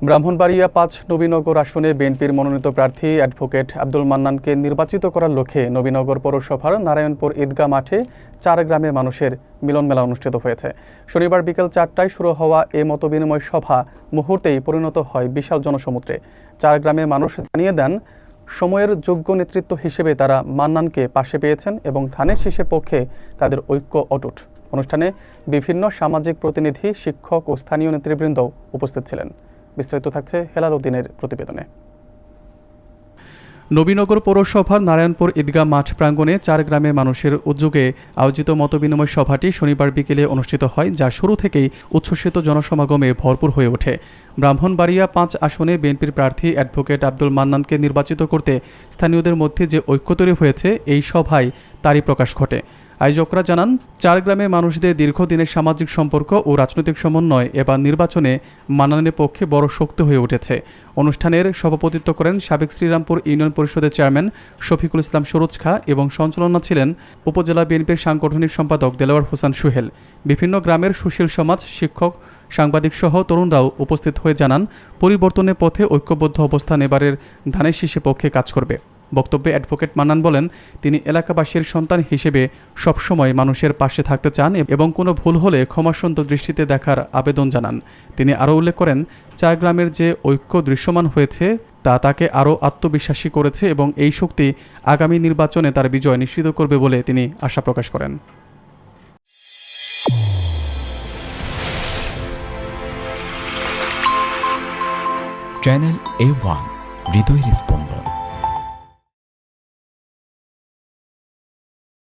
ব্রাহ্মণবাড়িয়া ৫ নবীনগর আসনে বিএনপির মনোনীত প্রার্থী অ্যাডভোকেট আব্দুল মান্নানকে নির্বাচিত করার লক্ষ্যে নবীনগর পৌরসভার নারায়ণপুর ঈদগাহ মাঠে ৪ গ্রামের মানুষের মিলনমেলা অনুষ্ঠিত হয়েছে। শনিবার বিকেল ৪টায় শুরু হওয়া এ মতবিনিময় সভা মুহূর্তেই পরিণত হয় বিশাল জনসমুদ্রে। ৪ গ্রামের মানুষ জানিয়ে দেন, সময়ের যোগ্য নেতৃত্ব হিসেবে তারা মান্নানকে পাশে পেয়েছেন এবং ধানের শীষের পক্ষে তাদের ঐক্য অটুট। অনুষ্ঠানে বিভিন্ন সামাজিক প্রতিনিধি, শিক্ষক ও স্থানীয় নেতৃবৃন্দ উপস্থিত ছিলেন। বিস্তারিত থাকছে হেলাল উদ্দিনের প্রতিবেদনে। নবীনগর পৌরসভার নারায়ণপুর ঈদগাহ মাঠ প্রাঙ্গণে ৪ গ্রামের মানুষের উদ্যোগে আয়োজিত মতবিনিময় সভাটি শনিবার বিকেলে অনুষ্ঠিত হয়, যা শুরু থেকেই উচ্ছ্বসিত জনসমাগমে ভরপুর হয়ে ওঠে। ব্রাহ্মণবাড়িয়া ৫ আসনে বিএনপির প্রার্থী অ্যাডভোকেট আব্দুল মান্নানকে নির্বাচিত করতে স্থানীয়দের মধ্যে যে ঐক্য তৈরি হয়েছে, এই সভায় তারই প্রকাশ ঘটে। আয়োজকরা জানান, ৪ গ্রামের মানুষদের দীর্ঘদিনের সামাজিক সম্পর্ক ও রাজনৈতিক সমন্বয় এবার নির্বাচনে মান্নানের পক্ষে বড় শক্তি হয়ে উঠেছে। অনুষ্ঠানের সভাপতিত্ব করেন সাবেক শ্রীরামপুর ইউনিয়ন পরিষদের চেয়ারম্যান শফিকুল ইসলাম সরোজ খা এবং সঞ্চালনা ছিলেন উপজেলা বিএনপির সাংগঠনিক সম্পাদক দেলোয়ার হোসেন সুহেল। বিভিন্ন গ্রামের সুশীল সমাজ, শিক্ষক, সাংবাদিক সহ তরুণরাও উপস্থিত হয়ে জানান, পরিবর্তনের পথে ঐক্যবদ্ধ অবস্থান এবারের ধানের শীষের পক্ষে কাজ করবে। বক্তব্যে অ্যাডভোকেট মান্নান বলেন, তিনি এলাকাবাসীর সন্তান হিসেবে সবসময় মানুষের পাশে থাকতে চান এবং কোনো ভুল হলে ক্ষমাসুন্দর দৃষ্টিতে দেখার আবেদন জানান। তিনি আরও উল্লেখ করেন, ৪ গ্রামের যে ঐক্য দৃশ্যমান হয়েছে তা তাকে আরও আত্মবিশ্বাসী করেছে এবং এই শক্তি আগামী নির্বাচনে তার বিজয় নিশ্চিত করবে বলে তিনি আশা প্রকাশ করেন। চ্যানেল A1 হৃদয়ের স্পন্দন।